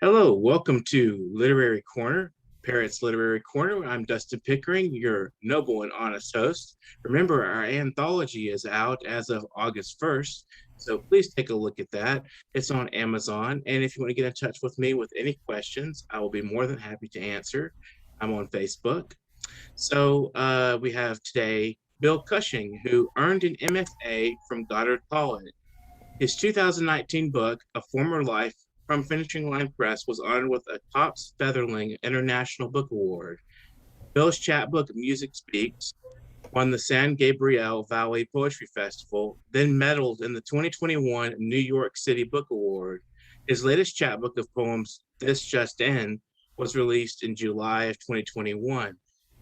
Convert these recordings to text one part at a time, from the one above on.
Hello, welcome to Literary Corner, Parrot's Literary Corner. I'm Dustin Pickering, your noble and honest host. Remember, our anthology is out as of August 1st, so please take a look at that. It's on Amazon, and if you want to get in touch with me with any questions, I will be more than happy to answer. I'm on Facebook. We have today Bill Cushing, who earned an MFA from Goddard College. His 2019 book, A Former Life from Finishing Line Press, was honored with a Topps Featherling International Book Award. Bill's chapbook, Music Speaks, won the San Gabriel Valley Poetry Festival, then medaled in the 2021 New York City Book Award. His latest chapbook of poems, This Just In, was released in July of 2021.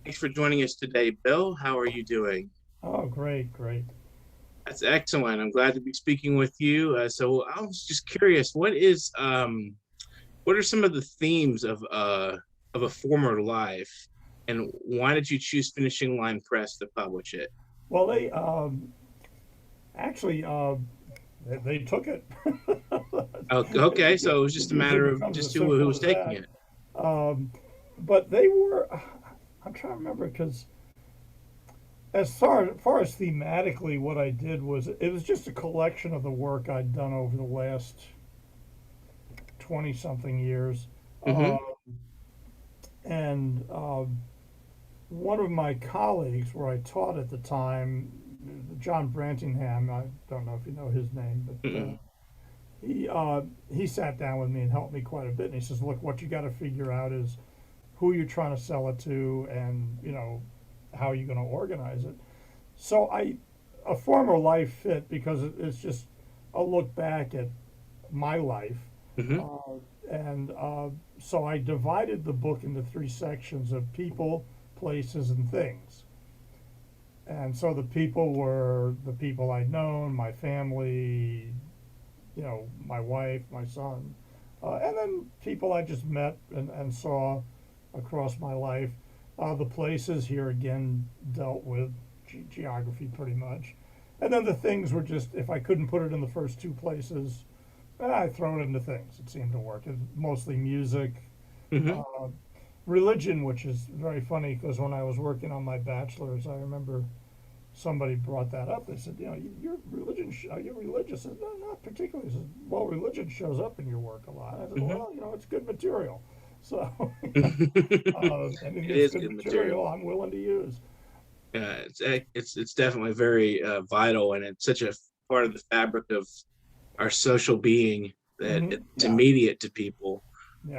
Thanks for joining us today, Bill. How are you doing? Oh, great, great. That's excellent. I'm glad to be speaking with you. So I was just curious, what are some of the themes of a former life, and why did you choose Finishing Line Press to publish it? Well, they actually they took it. Oh, it, okay, it so it was just a usually matter of becomes as just who simple was as taking that. it. Um, but they were. I'm trying to remember because as far as thematically, what I did was it was just a collection of the work I'd done over the last 20 something years, Mm-hmm. uh, and one of my colleagues where I taught at the time, John Brantingham, I don't know if you know his name, but Mm-mm. he uh, he sat down with me and helped me quite a bit. And he says, "Look, what you got to figure out is who you're trying to sell it to, and how you're going to organize it." So a former life fit because it's just a look back at my life, Mm-hmm. uh, and so I divided the book into three sections of people, places, and things. And so the people were the people I'd known, my family, my wife, my son, and then people I just met and saw across my life. The places here again dealt with geography pretty much. And then the things were just, if I couldn't put it in the first two places, I throw it into things. It seemed to work. It's mostly music, Mm-hmm. uh, religion, which is very funny because when I was working on my bachelor's, I remember somebody brought that up. They said, your religion, are you religious? I said, no, not particularly. He said, well, religion shows up in your work a lot. I said, Mm-hmm. well, it's good material. So anything It that's is good good material. material, I'm willing to use. It's definitely very vital, and it's such a part of the fabric of our social being that it's Yeah, immediate to people.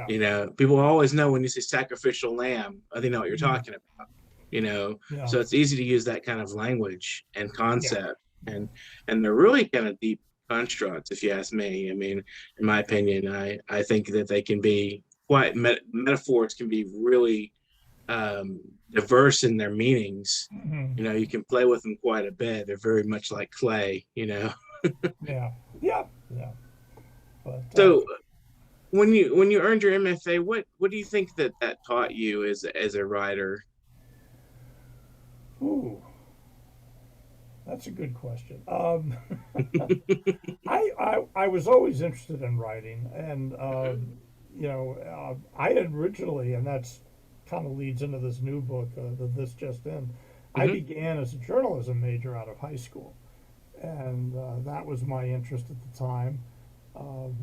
yeah, People always know when you say sacrificial lamb, they know what you're mhm, talking about. yeah, So it's easy to use that kind of language and yeah, concept. yeah. And they're really kind of deep constructs, if you ask me. I mean, in my opinion, I think that they can be quite metaphors can be really diverse in their meanings. You can play with them quite a bit. They're very much like clay. Yeah, yeah, yeah. But So when you earned your MFA, what do you think that taught you as a writer? ooh, that's a good question. I was always interested in writing, and I had originally, and that's kind of leads into this new book, This Just In. I Hmm. began as a journalism major out of high school, and that was my interest at the time.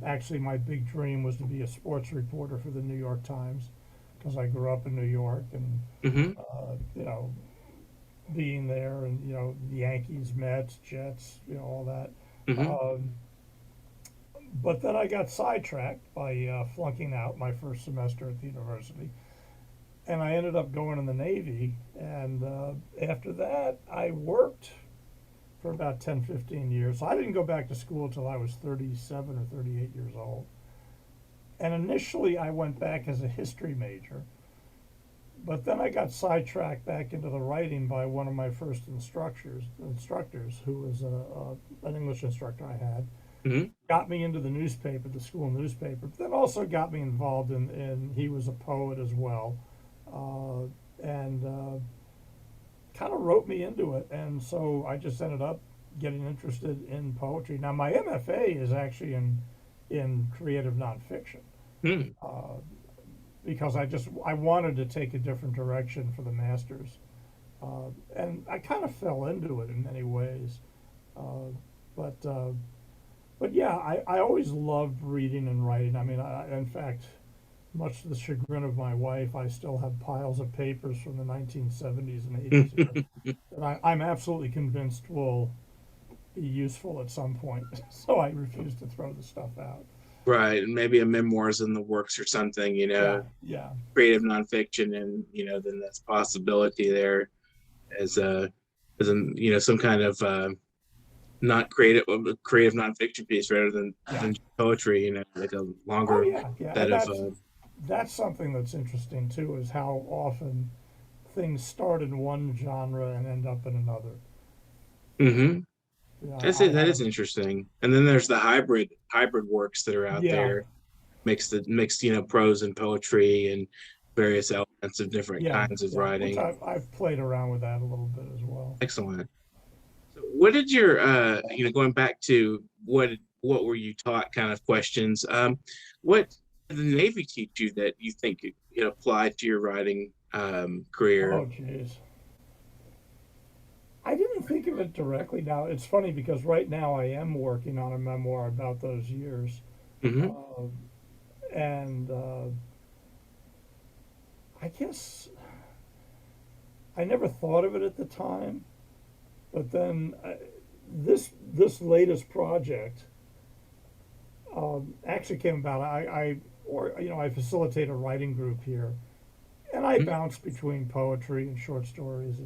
Actually, my big dream was to be a sports reporter for the New York Times because I grew up in New York, and Hmm. being there, and the Yankees, Mets, Jets, all that. Hmm. Um, but then I got sidetracked by flunking out my first semester at the university, and I ended up going in the Navy. And after that, I worked for about 10, 15 years. So I didn't go back to school until I was 37 or 38 years old. And initially, I went back as a history major, but then I got sidetracked back into the writing by one of my first instructors, who was an English instructor I had, Hmm. got me into the newspaper, the school newspaper, but then also got me involved in he was a poet as well, uh, and kind of wrote me into it. And so I just ended up getting interested in poetry. Now, my MFA is actually in creative nonfiction. Hmm. because I wanted to take a different direction for the masters, and I kind of fell into it in many ways. Uh, but but yeah, I always loved reading and writing. I mean, in fact, much to the chagrin of my wife, I still have piles of papers from the 1970s and 80s here that I'm absolutely convinced will be useful at some point. So I refuse to throw the stuff out. Right, and maybe a memoirs in the works or something, Yeah, yeah, creative nonfiction, and then that's a possibility there as some kind of not creative nonfiction piece rather yeah. than poetry, like a Oh longer yeah, yeah, set and of that's something that's interesting too, is how often things start in one genre and end up in another. mm-hmm. Yeah, That's I it. That had a is interesting. And then there's the hybrid works that are out yeah, there, mixed prose and poetry and various elements of different yeah, kinds of yeah. Which writing. I've played around with that a little bit as well. Excellent. So what did your going back to what were you taught kind of questions? What did the Navy teach you that you think it applied to your writing career? Oh jeez. I didn't think of it directly. Now it's funny because right now I am working on a memoir about those years, Hmm. uh, and I guess I never thought of it at the time, but then this latest project actually came about. I facilitate a writing group here, and I bounce between poetry and short stories,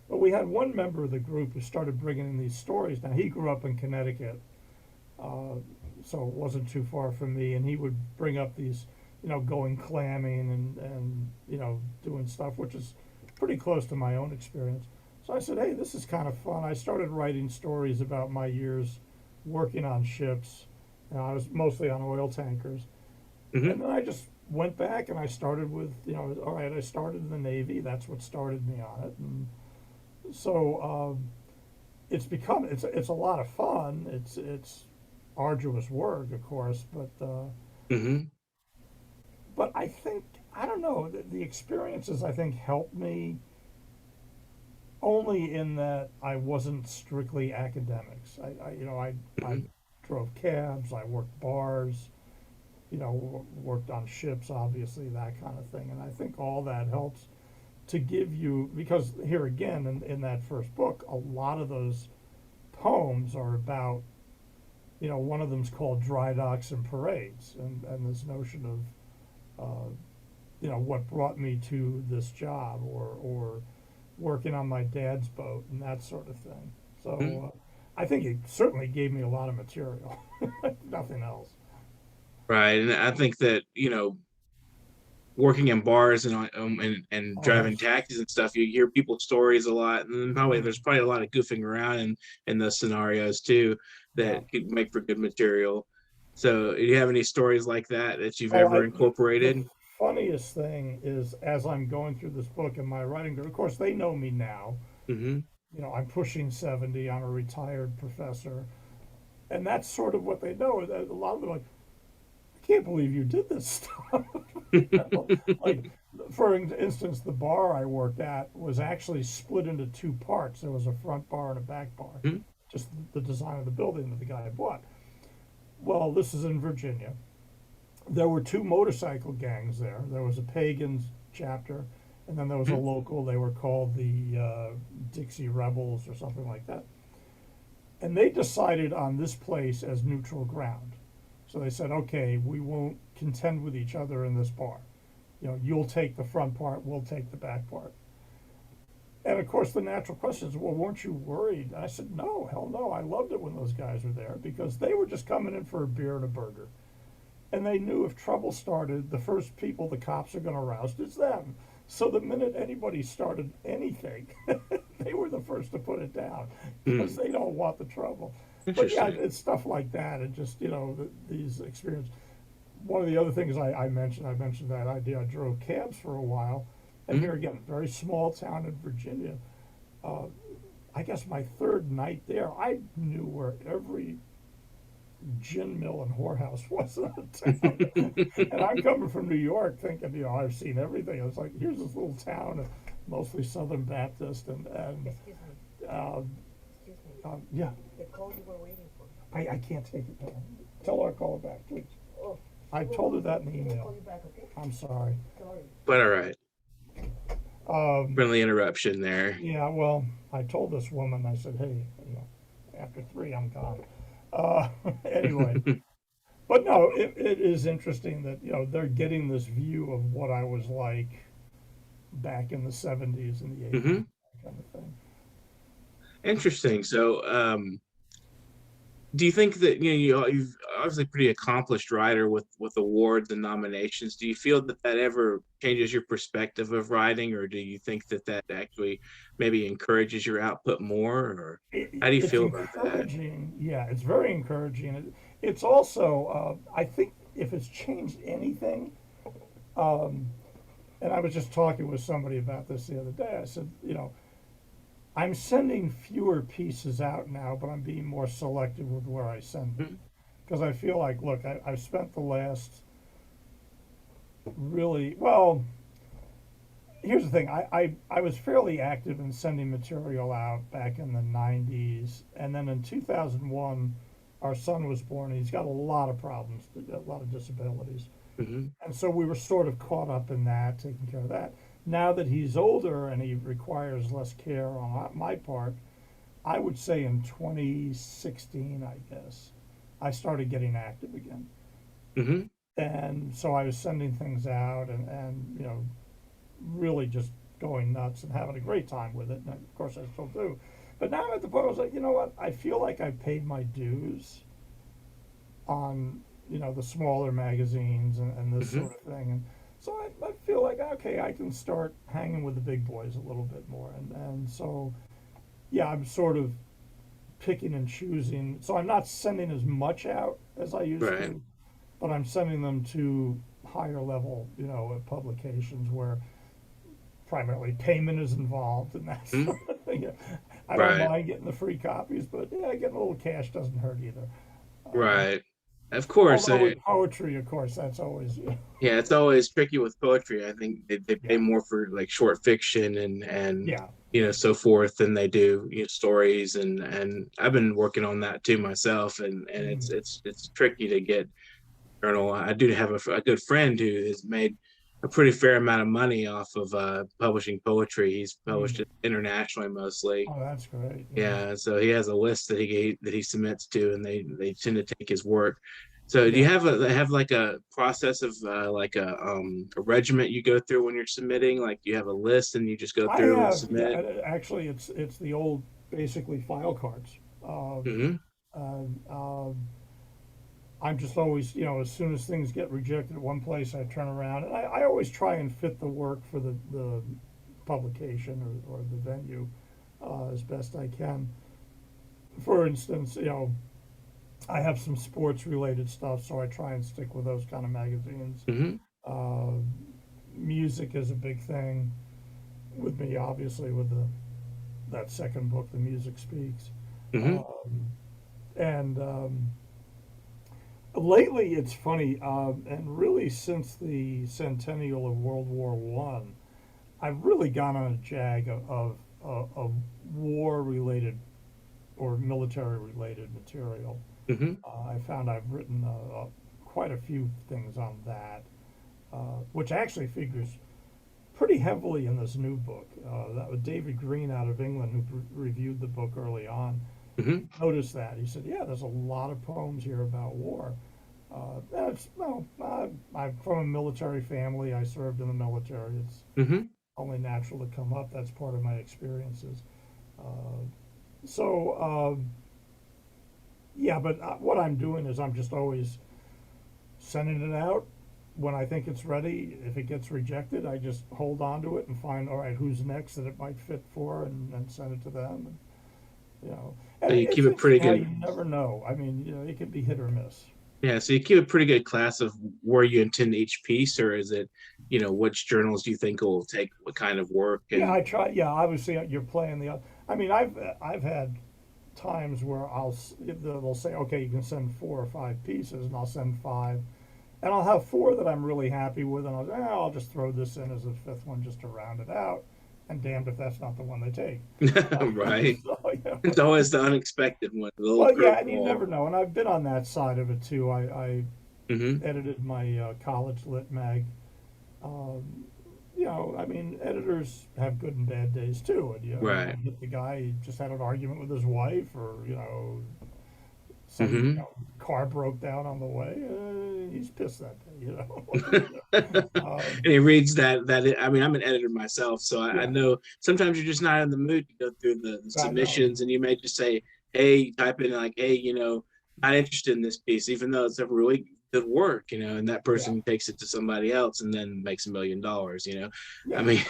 but we had one member of the group who started bringing in these stories. Now he grew up in Connecticut, uh, so it wasn't too far from me, and he would bring up these, going clamming and doing stuff, which is pretty close to my own experience. So I said, hey, this is kind of fun. I started writing stories about my years working on ships. I was mostly on oil tankers, Hmm. and then I just went back and I started with, all right, I started in the Navy. That's what started me on it, and so it's a lot of fun. It's arduous work, of course, Hmm. but I think I don't know the experiences I think helped me only in that I wasn't strictly academics. I Hmm. drove cabs, I worked bars, worked on ships, obviously that kind of thing, and I think all that helps to give you because here again in that first book, a lot of those poems are about one of them's called dry docks and parades, and this notion of what brought me to this job or working on my dad's boat and that sort of thing. So I think it certainly gave me a lot of material, nothing else. Right. And I think that, working in bars and Oh, driving taxis and stuff, you hear people's stories a lot, and then mm-hmm. there's probably a lot of goofing around in those scenarios too Yeah. that could make for good material. So, do you have any stories like that you've Oh, ever the incorporated? funniest thing is as I'm going through this book in my writing group, of course they know me now. Hmm. I'm pushing 70. I'm a retired professor, and that's sort of what they know. A lot of them are like, I can't believe you did this stuff. Like, for instance, the bar I worked at was actually split into two parts. There was a front bar and a back bar, just the design of the building that the guy bought. Well, this is in Virginia. There were two motorcycle gangs there. There was a pagans chapter, and then there was a local. They were called the Dixie Rebels or something like that. And they decided on this place as neutral ground. So they said, okay, we won't contend with each other in this bar. You'll take the front part, we'll take the back part. And of course, the natural question is, well, weren't you worried? And I said, no, hell no. I loved it when those guys were there because they were just coming in for a beer and a burger. And they knew if trouble started, the first people the cops are going to roust is them. So the minute anybody started anything, they were the first to put it down because Hmm. they don't want the trouble. But yeah, Interesting. it's stuff like that, and just these experiences. One of the other things I mentioned that idea. I drove cabs for a while, and here Hmm. again, very small town in Virginia. Uh, I guess my third night there, I knew where every gin mill and whorehouse was in the town. And I'm coming from New York thinking, I've seen everything. It's like, here's this little town, mostly Southern Baptist, and Excuse me. Excuse me. yeah, The call you were waiting for. I can't take it down. Tell her I'll call her back, please. Oh. I told her that in the We'll call email. you back, okay? I'm sorry. Sorry. But all right, Um, friendly interruption there. yeah, well, I told this woman, I said, hey, after 3, I'm gone. Anyway, but no, it is interesting that, they're getting this view of what I was like back in the 70s and the 80s, Hmm. that kind of thing. Interesting. So, do you think that you've obviously pretty accomplished writer with awards and nominations? Do you feel that that ever changes your perspective of writing, or do you think that that actually maybe encourages your output more, or how do you It's feel about that? encouraging. Yeah, it's very encouraging. It's also, I think, if it's changed anything, um, and I was just talking with somebody about this the other day. I said, I'm sending fewer pieces out now, but I'm being more selective with where I send them. Mhm. Because I feel like, look, I've spent the last really, well, here's the thing. I was fairly active in sending material out back in the 90s. And then in 2001, our son was born. And he's got a lot of problems, a lot of disabilities. Hmm. And so we were sort of caught up in that, taking care of that. Now that he's older and he requires less care on my part, I would say in 2016, I guess, I started getting active again. Hmm. And so I was sending things out and really just going nuts and having a great time with it. And of course, I still do. But now I'm at the point I was like, you know what? I feel like I paid my dues on the smaller magazines and this Hmm. sort of thing. And so I feel like, okay, I can start hanging with the big boys a little bit more. And so, yeah, I'm sort of picking and choosing. So I'm not sending as much out as I used Right. to, but I'm sending them to higher level, publications where primarily payment is involved and that Mhm. sort of thing. Yeah. I don't Right. mind getting the free copies, but yeah, getting a little cash doesn't hurt either. Um, Right. Of course. Although with poetry, of course, that's always Yeah, it's always tricky with poetry. I think they pay yeah, more for like short fiction and yeah. so forth than they do stories, and I've been working on that too myself, and Mm. it's tricky to get journal. I do have a good friend who has made a pretty fair amount of money off of publishing poetry. He's published Mm. it internationally mostly. Oh, that's great. Yeah, Yeah, so he has a list that he submits to, and they tend to take his work. So do you yeah. have like a process of like a regiment you go through when you're submitting? Like you have a list and you just go I through and have yeah. submit? Actually, it's the old basically file cards. Um, Mm-hmm. uh, I'm just always, as soon as things get rejected at one place, I turn around and I always try and fit the work for the publication or the venue as best I can. For instance, I have some sports related stuff, so I try and stick with those kind of magazines. Mm-hmm. Uh, Music is a big thing with me, obviously, with that second book, The Music Speaks. Mm-hmm. Um, and lately, it's funny, and really since the centennial of World War One, I've really gone on a jag of war-related or military-related material. Mm-hmm. I found I've written quite a few things on that, which actually figures pretty heavily in this new book. That was David Green out of England who reviewed the book early on. Mm-hmm. Noticed that he said, "Yeah, there's a lot of poems here about war." That's no, I'm from a military family. I served in the military. It's Mm-hmm. only natural to come up. That's part of my experiences. Uh, so yeah, but what I'm doing is I'm just always sending it out when I think it's ready. If it gets rejected, I just hold on to it and find, all right, who's next that it might fit for, and send it to them. So And you keep it's a pretty interesting how good you never know. I mean, it can be hit or miss. Yeah, so you keep a pretty good class of where you intend each piece, or is it, which journals do you think will take what kind of work Yeah, and I try. Yeah, obviously you're playing the. I mean, I've had times where they'll say, okay, you can send 4 or 5 pieces, and I'll send 5, and I'll have 4 that I'm really happy with, and I'll just throw this in as a 5th one just to round it out, and damned if that's not the one they take. Right. So, It's always the unexpected one, the little well, yeah, and you curveball. never know, and I've been on that side of it too. I Hmm. edited my college lit mag. Um, I mean, editors have good and bad days too. And you Right. might hit the guy, he just had an argument with his wife, or some Hmm. car broke down on the way. He's pissed that day. And Um, he reads that. I mean, I'm an editor myself, so I yeah, know sometimes you're just not in the mood to go through the I know. submissions, and you may just say, "Hey," type in like, "Hey, not interested in this piece," even though it's a really good work, and that Yeah, person takes it to somebody else and then makes $1 million. I yeah. mean,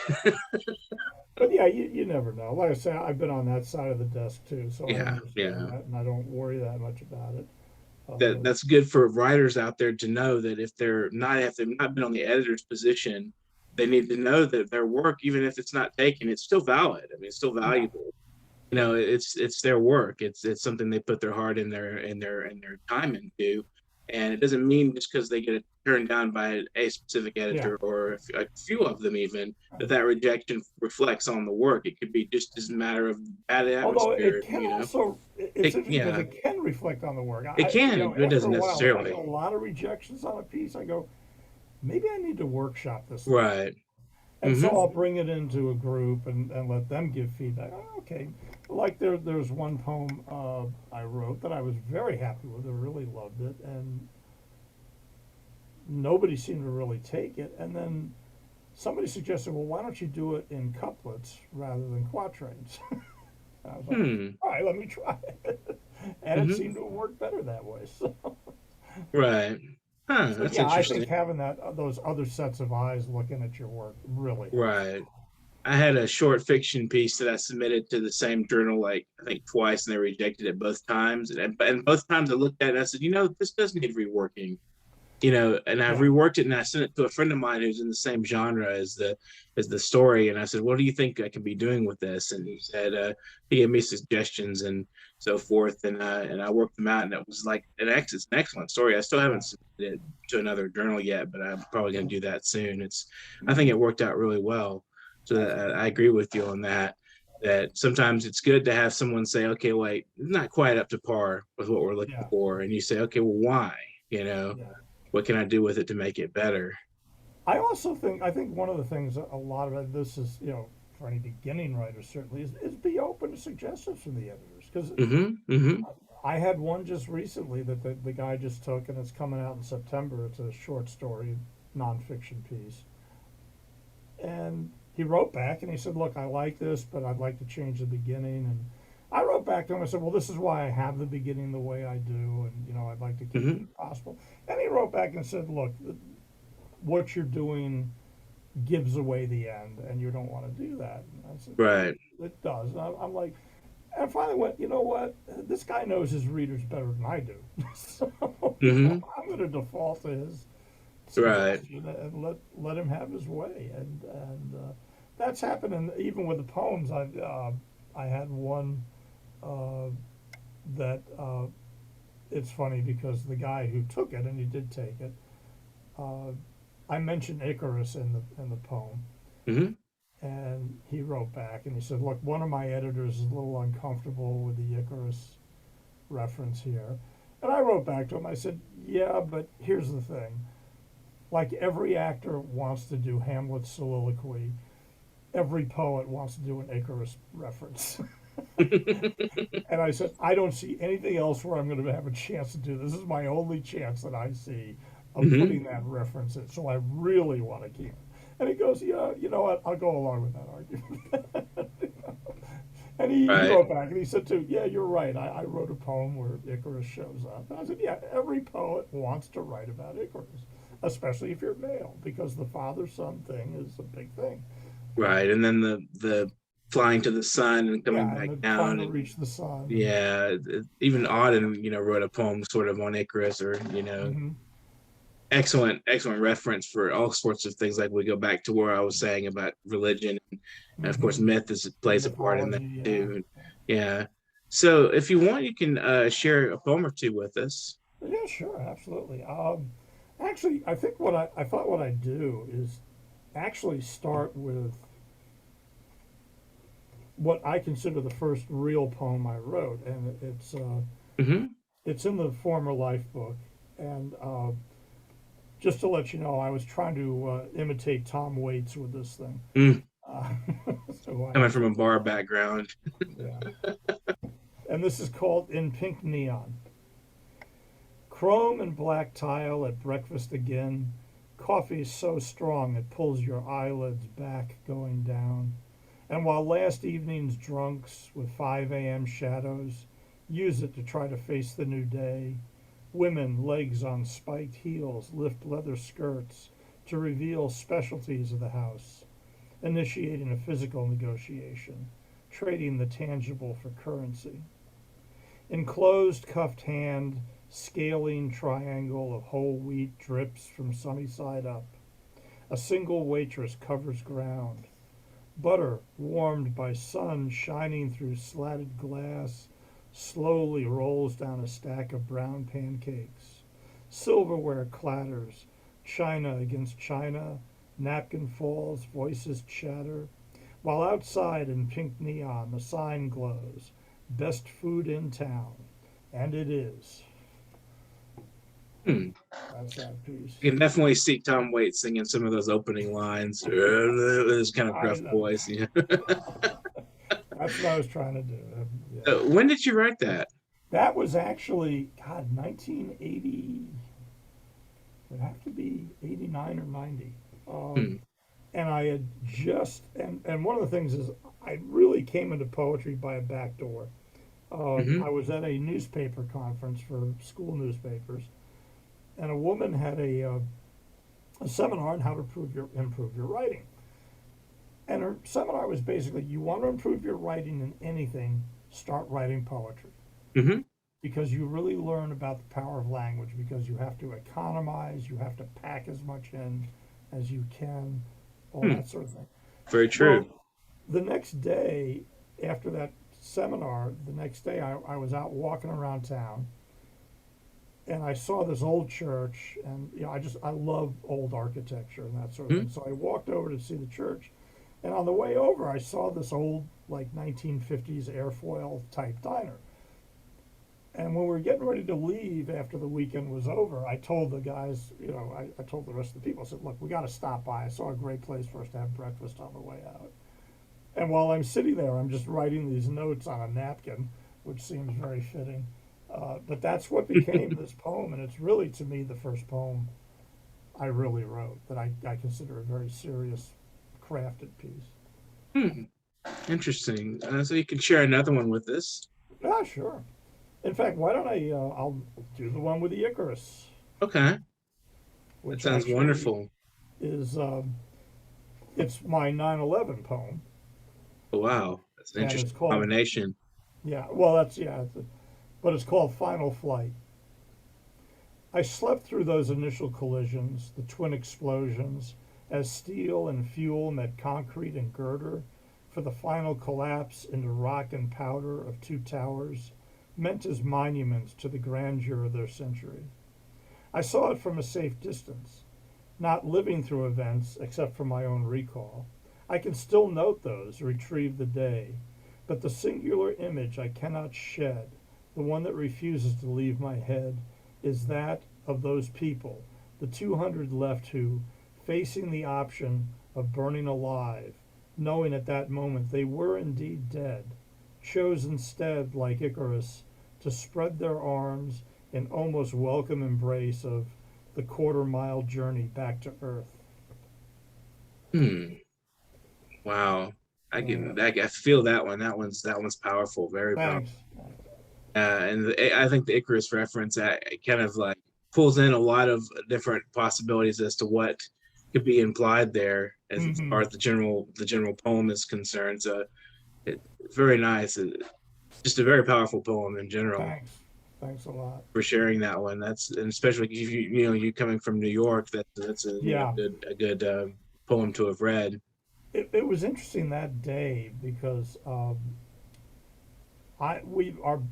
But yeah, you never know. Like I say, I've been on that side of the desk too, so I yeah, understand yeah. that, and I don't worry that much about it. That's good for writers out there to know that if they've not been on the editor's position, they need to know that their work, even if it's not taken, it's still valid. I mean, it's still Yeah. valuable. It's their work. It's something they put their heart and their time into, and it doesn't mean just because they get it turned down by a specific Yeah. editor or a few of them even that rejection reflects on the work. It could be just as a matter of bad Although it atmosphere. can also, it's interesting because Yeah, it can reflect on the work. it can. It After doesn't a while, if I get necessarily. a lot of rejections on a piece, I go, maybe I need to workshop this thing. Right. And so Mm-hmm. I'll bring it into a group and let them give feedback. Oh, okay. Like there's one poem I wrote that I was very happy with. I really loved it. And nobody seemed to really take it. And then somebody suggested, well, why don't you do it in couplets rather than quatrains? I was like, Hmm. all right, let me try it. And it Mm-hmm. seemed to work better that way. So, Right. Huh. so That's yeah, I think interesting. having those other sets of eyes looking at your work really helps. Right. I had a short fiction piece that I submitted to the same journal, like I think twice, and they rejected it both times. And both times I looked at it and I said, this does need reworking. And I've Yeah. reworked it and I sent it to a friend of mine who's in the same genre as the story. And I said, what do you think I can be doing with this? And he said, he gave me suggestions and so forth. And I worked them out and it was like it's an excellent story. I still Yeah. haven't submitted it to another journal yet, but I'm probably going to do that soon. I think it worked out really well. So I agree with you on that. That sometimes it's good to have someone say, okay, wait, it's not quite up to par with what we're looking Yeah. for. And you say, okay, well, why? You know, Yeah. what can I do with it to make it better? I think one of the things a lot of this is, for any beginning writers certainly is be open to suggestions from the editors. Because Mm-hmm. Mm-hmm. I had one just recently that the guy just took, and it's coming out in September. It's a short story, nonfiction piece. And he wrote back and he said, look, I like this, but I'd like to change the beginning. And I wrote back to him. I said, well, this is why I have the beginning the way I do. And, I'd like to keep it Mm-hmm. if possible. And he wrote back and said, look, what you're doing gives away the end, and you don't want to do that. And I said, well, Right. it does. And I'm like, and I finally went, you know what? This guy knows his readers better than I do. So, Mm-hmm. I'm going to default to his Right. suggestion and let him have his way. And that's happening even with the poems. I had one uh, that it's funny because the guy who took it, and he did take it, uh, I mentioned Icarus in the poem, Mm-hmm. and he wrote back and he said, "Look, one of my editors is a little uncomfortable with the Icarus reference here." And I wrote back to him. I said, "Yeah, but here's the thing. Like every actor wants to do Hamlet's soliloquy, every poet wants to do an Icarus reference." And I said, "I don't see anything else where I'm going to have a chance to do this. This is my only chance that I see of Mm-hmm. putting that reference in. So I really want to keep it." And he goes, "Yeah, you know what? I'll go along with that argument." And he Right. wrote back and he said, too, "Yeah, you're right. I wrote a poem where Icarus shows up." And I said, "Yeah, every poet wants to write about Icarus, especially if you're male, because the father son thing is a big thing." Right. And then the flying to the sun and coming Yeah, and back then trying down to and reach the sun. yeah, even Auden, wrote a poem sort of on Icarus or, Mm-hmm. excellent, excellent reference for all sorts of things. Like we go back to where I was saying about religion, and of course, Mm-hmm. myth plays a part in that Mythology, yeah. too. Yeah. So if you want, you can share a poem or two with us. Yeah, sure, absolutely. Actually, I think I thought what I'd do is actually start with what I consider the first real poem I wrote, and Hmm. it's in the Former Life book. And just to let you know, I was trying to imitate Tom Waits with this thing. Mm. Uh, so Coming from a bar background. yeah, and this is called In Pink Neon. Chrome and black tile at breakfast again. Coffee so strong it pulls your eyelids back going down. And while last evening's drunks with 5 a.m. shadows use it to try to face the new day, women, legs on spiked heels, lift leather skirts to reveal specialties of the house, initiating a physical negotiation, trading the tangible for currency. Enclosed cuffed hand, scaling triangle of whole wheat drips from sunny side up. A single waitress covers ground. Butter, warmed by sun shining through slatted glass, slowly rolls down a stack of brown pancakes. Silverware clatters, china against china, napkin falls, voices chatter, while outside in pink neon the sign glows, best food in town. And it is. Hmm. That's that piece. You can definitely see Tom Waits singing some of those opening lines with his kind of I gruff know. voice. Yeah. That's what I was trying to do. Yeah. When did you write that? That was actually, God, 1980. It would have to be 89 or 90. Hmm. And I had and one of the things is I really came into poetry by a back door. Hmm. I was at a newspaper conference for school newspapers, and a woman had a seminar on how to improve your writing. And her seminar was basically, you want to improve your writing in anything, start writing poetry. Hmm. Because you really learn about the power of language, because you have to economize, you have to pack as much in as you can, all Hmm. that sort of thing. Very true. Well, the next day, after that seminar, the next day I was out walking around town, and I saw this old church, and I love old architecture and that sort of Hmm. thing. So I walked over to see the church, and on the way over, I saw this old, like, 1950s airfoil type diner. And when we were getting ready to leave after the weekend was over, I told the guys, I told the rest of the people, I said, look, we got to stop by. I saw a great place for us to have breakfast on the way out. And while I'm sitting there, I'm just writing these notes on a napkin, which seems very fitting. But that's what became this poem, and it's really, to me, the first poem I really wrote that I consider a very serious, crafted piece. Hmm. Interesting. So you can share another one with us. Yeah, sure. In fact, why don't I'll do the one with the Icarus, Okay. That which sounds actually wonderful. is it's my 9/11 poem, Oh, wow. That's an and it's interesting called, combination. yeah, well, that's, yeah, but it's called Final Flight. I slept through those initial collisions, the twin explosions, as steel and fuel met concrete and girder, for the final collapse into rock and powder of two towers, meant as monuments to the grandeur of their century. I saw it from a safe distance, not living through events except for my own recall. I can still note those, retrieve the day, but the singular image I cannot shed, the one that refuses to leave my head, is that of those people, the 200 left who, facing the option of burning alive, knowing at that moment they were indeed dead, chose instead, like Icarus, to spread their arms in almost welcome embrace of the quarter-mile journey back to Earth. Hmm. Wow. Uh, I feel that one. That one's powerful, very powerful. Thanks. I think the Icarus reference kind of like pulls in a lot of different possibilities as to what could be implied there as Mm-hmm. far as the general poem is concerned. So it's very nice. Just a very powerful poem in general. Thanks. Thanks a lot. For sharing that one. That's and especially if you coming from New York. That's a Yeah, good poem to have read. it was interesting that day because our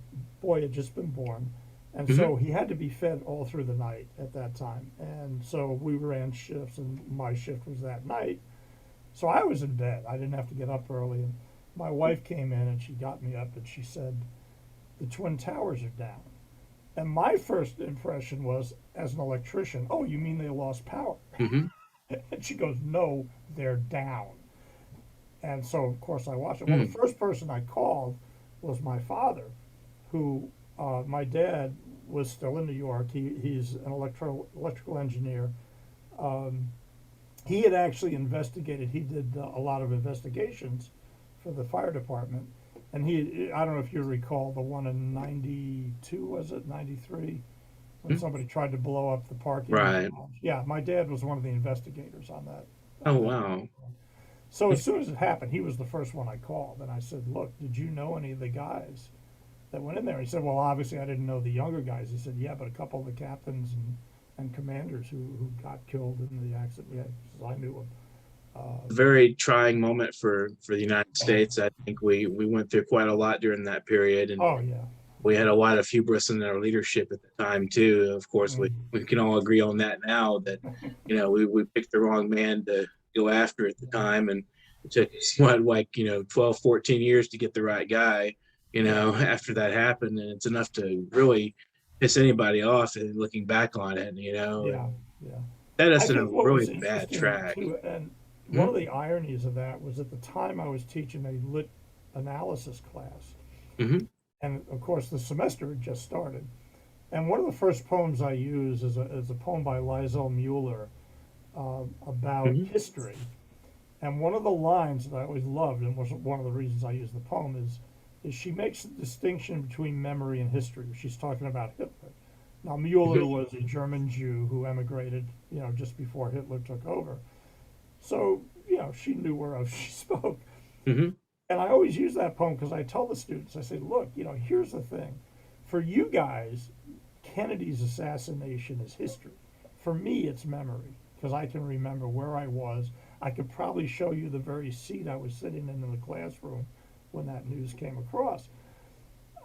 boy had just been born, and Hmm. so he had to be fed all through the night at that time. And so we ran shifts, and my shift was that night. So I was in bed. I didn't have to get up early. And my wife came in and she got me up and she said, "The Twin Towers are down." And my first impression was, as an electrician, "Oh, you mean they lost power?" Hmm. And she goes, "No, they're down." And so, of course, I watched it. Well, the Mm. first person I called was my father, who my dad was still in New York. He's an electrical engineer. Um, he had actually investigated. He did a lot of investigations for the fire department, and I don't know if you recall the one in '92, was it '93, when Mm. somebody tried to blow up the parking Right. garage. Yeah, my dad was one of the investigators on that Oh, on that. wow. So as soon as it happened, he was the first one I called, and I said, "Look, did you know any of the guys that went in there?" He said, "Well, obviously I didn't know the younger guys." He said, "Yeah, but a couple of the captains and commanders who got killed in the accident, yeah, he says, I knew them." Very trying moment for the United States. I think we went through quite a lot during that period, and Oh yeah. we had a lot of hubris in our leadership at the time too. Of course, we, Mm. we can all agree on that now that we picked the wrong man to go after at the time, and it took us what, like 12, 14 years to get the right guy. After that happened, and it's enough to really piss anybody off. And looking back on it, Yeah, and yeah. set I us in a think what really was bad interesting track. too, and one Mm-hmm. of the ironies of that was at the time I was teaching a lit analysis class, Mm-hmm. and of course the semester had just started. And one of the first poems I use is a poem by Liesel Mueller about Mm-hmm. history. And one of the lines that I always loved, and was one of the reasons I use the poem, is she makes a distinction between memory and history. She's talking about Hitler. Now, Mueller Mm-hmm. was a German Jew who emigrated, just before Hitler took over. So, she knew whereof she spoke. Mm-hmm. And I always use that poem because I tell the students, I say, look, here's the thing. For you guys, Kennedy's assassination is history. For me, it's memory because I can remember where I was. I could probably show you the very seat I was sitting in the classroom when that news came across.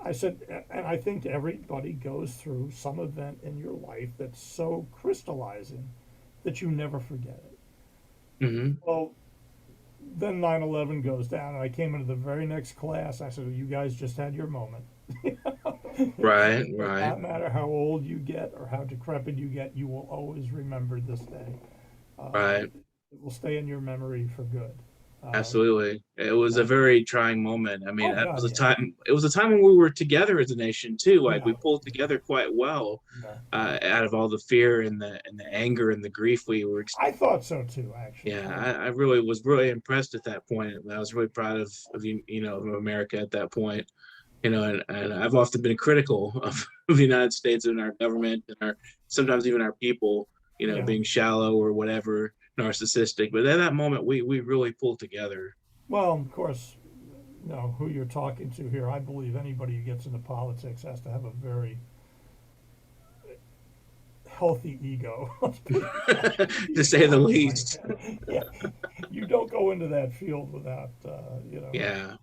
I said, and I think everybody goes through some event in your life that's so crystallizing that you never forget it. Mm-hmm. Well, then 9/11 goes down, and I came into the very next class. I said, well, "You guys just had your moment." Right. It does Right. not matter how old you get or how decrepit you get, you will always remember this day. Right. It will stay in your memory for good. Absolutely. It You was a know. very trying moment. I mean, Oh that was God, a yeah, time it was a time when we were together as a nation too. Like yeah, we pulled together quite well, yeah. out of all the fear and the anger and the grief we were I experiencing. thought so too. Actually, Yeah, I I really was really impressed at that point. I was really proud of America at that point. And I've often been critical of the United States and our government and our sometimes even our people, yeah. being shallow or whatever, narcissistic. But at that moment, we really pulled together. Well, of course, who you're talking to here. I believe anybody who gets into politics has to have a very healthy ego. Let's put it To say the like least. that. Yeah, you don't go into that field without, Yeah,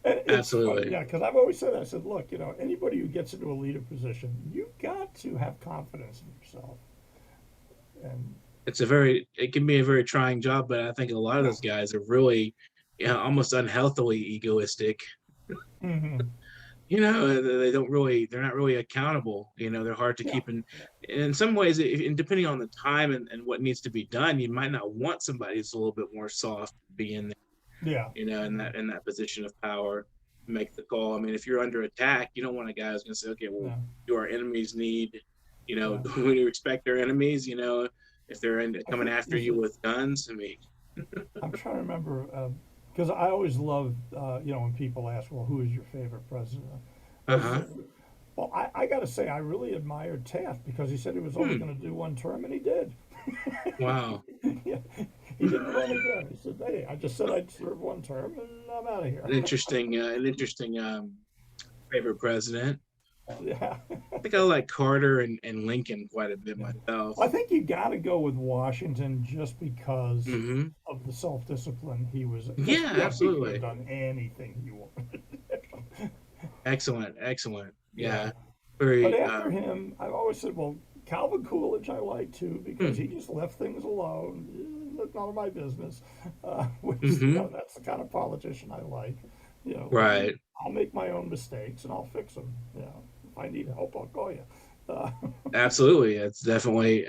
And it's funny, absolutely. yeah, because I've always said that. I said, look, anybody who gets into a leader position, you've got to have confidence in yourself. And It can be a very trying job, but I think a lot of yeah, those guys are really, almost unhealthily egoistic. hmm, They're not really accountable. They're hard to yeah, keep in some ways, and depending on the time and what needs to be done, you might not want somebody who's a little bit more soft to be in there, yeah, in yeah, that position of power, make the call. I mean, if you're under attack, you don't want a guy who's going to say, okay, well, yeah, do our enemies need, yeah. do we respect their enemies, if they're I coming think after was you it. with guns. I mean, I'm trying to remember because I always love, when people ask, well, who is your favorite president? I uh-huh. said, well, I got to say, I really admired Taft because he said he was only Hmm. going to do one term, and he did. Wow. Yeah, he didn't run again. He said, "Hey, I just said I'd serve one term, and I'm out of here." An interesting favorite president. Yeah. I think I like Carter and Lincoln quite a bit Yeah. myself. Well, I think you got to go with Washington just because Hmm. of the self discipline he was. Because Yeah, he could have absolutely. done anything he wanted. Excellent, excellent. Yeah. Yeah, But very. after him, I've always said, well, Calvin Coolidge I like too because Hmm, he just left things alone. None of my business. Which, mm-hmm. that's the kind of politician I like. Right. I'll make my own mistakes and I'll fix them. If I need help, I'll call you. Uh, Absolutely. It's definitely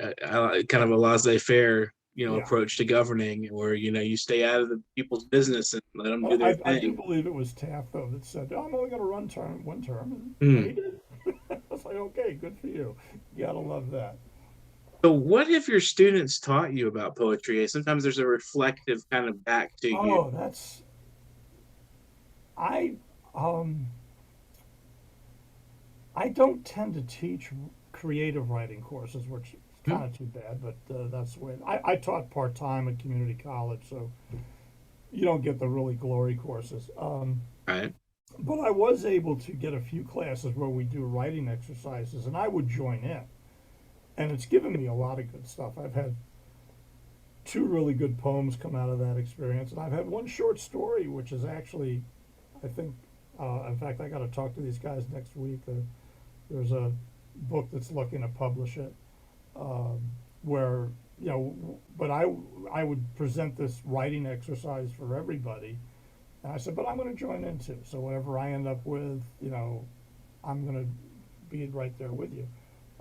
kind of a laissez-faire, yeah. approach to governing, where you stay out of the people's business and let them do Well, their I do thing. believe it was Taft though that said, I'm only going to run one term, and he Hmm. did. I was like, okay, good for you. You gotta love that. So, what have your students taught you about poetry? Sometimes there's a reflective kind of back to you. Oh, I um I don't tend to teach creative writing courses, which is Hmm, kind of too bad, but that's the way. I taught part time at community college, so you don't get the really glory courses. right. But I was able to get a few classes where we do writing exercises, and I would join in. And it's given me a lot of good stuff. I've had two really good poems come out of that experience, and I've had one short story, which is actually, I think, in fact, I got to talk to these guys next week. There's a book that's looking to publish it, um, where but I would present this writing exercise for everybody, and I said, but I'm going to join in too. So whatever I end up with, I'm going to be right there with you.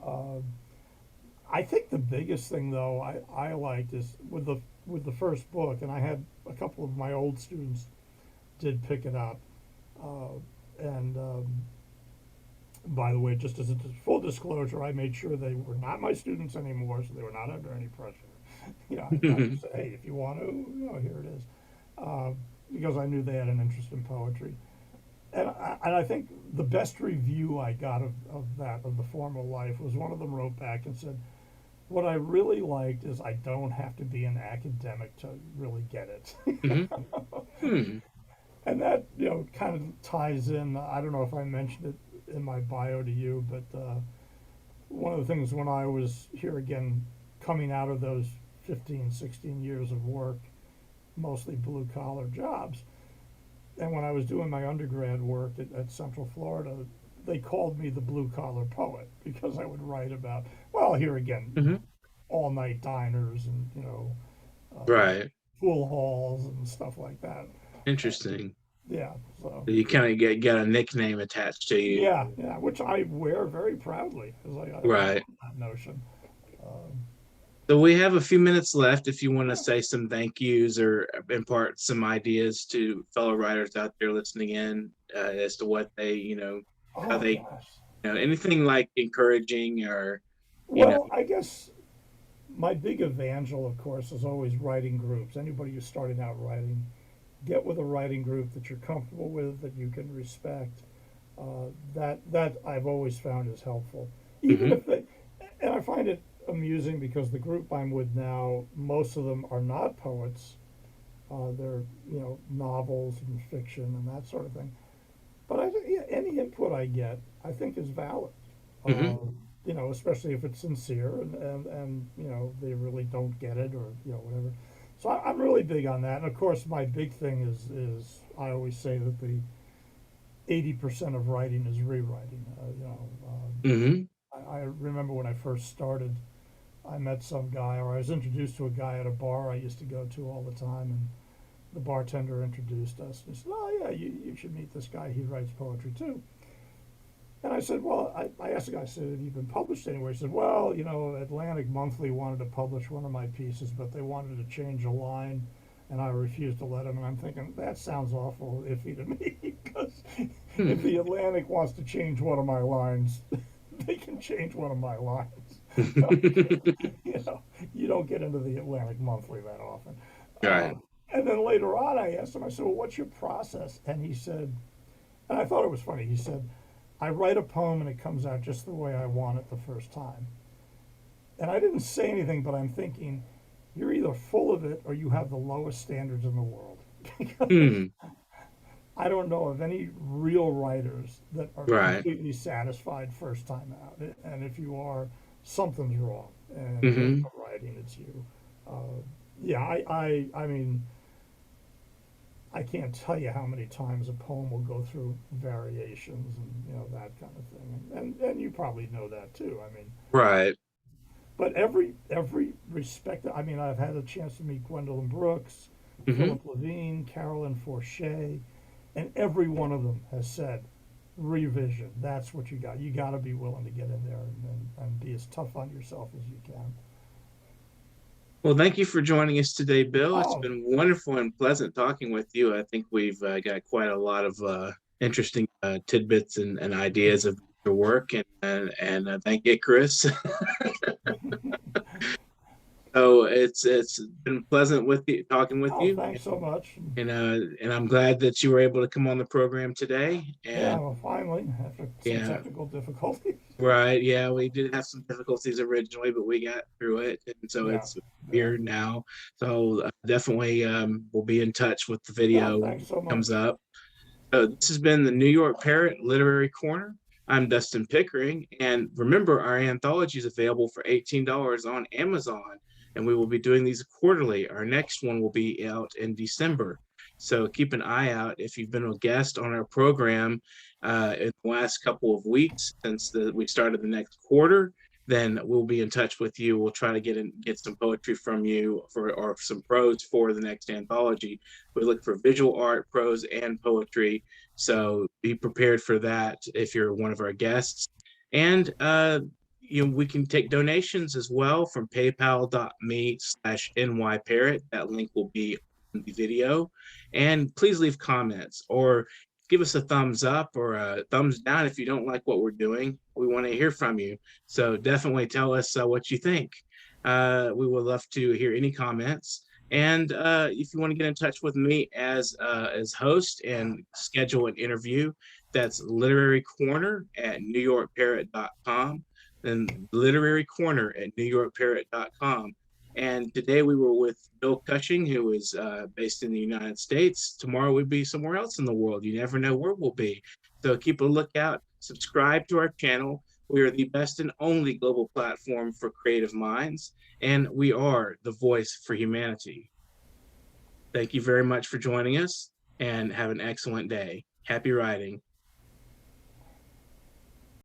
Uh, I think the biggest thing though I liked is with the first book, and I had a couple of my old students did pick it up, uh, and by the way, just as a full disclosure, I made sure they were not my students anymore, so they were not under any pressure. I just said, hey, if you want to, here it is, uh, because I knew they had an interest in poetry. And I think the best review I got of the formal life was one of them wrote back and said, what I really liked is I don't have to be an academic to really get it. Hmm. Hmm. And that, kind of ties in. I don't know if I mentioned it in my bio to you, but one of the things when I was here again, coming out of those 15, 16 years of work, mostly blue collar jobs, and when I was doing my undergrad work at Central Florida, they called me the blue collar poet because I would write about, well, here again, Hmm. all night diners and uh, Right. pool halls and stuff like that. Uh, Interesting. yeah, so You kind of get a nickname attached to you. yeah, which I wear very proudly. It's like I love Right. that notion. Um, So we have a few minutes left if you want to say some thank yous or impart some ideas to fellow writers out there listening in as to what they, how oh they, gosh. anything like encouraging or, you know, Well, I guess my big evangel, of course, is always writing groups. Anybody who's starting out writing, get with a writing group that you're comfortable with, that you can respect. That I've always found is helpful. Even hmm, if they, and I find it amusing because the group I'm with now, most of them are not poets. They're novels and fiction and that sort of thing. But yeah, any input I get, I think is valid. hmm, Uh, Especially if it's sincere and they really don't get it or whatever. So I'm really big on that. And of course, my big thing is I always say that the 80% of writing is rewriting. hmm, I remember when I first started, I met some guy, or I was introduced to a guy at a bar I used to go to all the time, and the bartender introduced us. And he said, "Oh yeah, you should meet this guy. He writes poetry too." And I said, "Well," I asked the guy, I said, "Have you been published anywhere?" He said, "Well, Atlantic Monthly wanted to publish one of my pieces, but they wanted to change a line." And I refused to let him. And I'm thinking, that sounds awful iffy to me because if hmm. the Atlantic wants to change one of my lines, they can change one of my lines. you know, you don't get into the Atlantic Monthly that often. Right. And then later on, I asked him, I said, "Well, what's your process?" And he said, and I thought it was funny. He said, "I write a poem and it comes out just the way I want it the first time." And I didn't say anything, but I'm thinking, you're either full of it or you have the lowest standards in the world. Because Hmm. I don't know of any real writers that are Right. completely satisfied first time out. And if you are, something's wrong. And it ain't Hmm. the writing, it's you. Yeah, I mean, I can't tell you how many times a poem will go through variations and that kind of thing, and you probably know that too. I mean, Right. but every respect. I mean, I've had a chance to meet Gwendolyn Brooks, Hmm. Philip Levine, Carolyn Forche, and every one of them has said, revision. That's what you got. You got to be willing to get in there and be as tough on yourself as you can. Well, thank you for joining us today, Bill. It's Oh, been wonderful and pleasant talking with you. I think we've got quite a lot of interesting tidbits and ideas of your work, and thank you, Chris. So it's been pleasant with you talking with oh, you, thanks so much. and I'm glad that you were able to come on the program today. Yeah, And well, finally, after some yeah, technical difficulties. right, yeah, we did have some difficulties originally, but we got through it, and so Yeah, it's yeah. here now. So definitely, we'll be in touch with the No, video when thanks it so comes much. up. So this has been the New York Parrot Literary Corner. I'm Dustin Pickering, and remember, our anthology is available for $18 on Amazon, and we will be doing these quarterly. Our next one will be out in December. So keep an eye out if you've been a guest on our program in the last couple of weeks since we started the next quarter. Then we'll be in touch with you. We'll try to get some poetry from you or some prose for the next anthology. We look for visual art, prose, and poetry. So be prepared for that if you're one of our guests. And we can take donations as well from paypal.me/nyparrot. That link will be on the video. And please leave comments or give us a thumbs up or a thumbs down if you don't like what we're doing. We want to hear from you. So definitely tell us what you think. We would love to hear any comments. And if you want to get in touch with me as host and schedule an interview, that's Literary Corner at newyorkparrot.com. Then Literary Corner at newyorkparrot.com. And today we were with Bill Cushing, who is based in the United States. Tomorrow we'll be somewhere else in the world. You never know where we'll be. So keep a lookout. Subscribe to our channel. We are the best and only global platform for creative minds, and we are the voice for humanity. Thank you very much for joining us, and have an excellent day. Happy writing.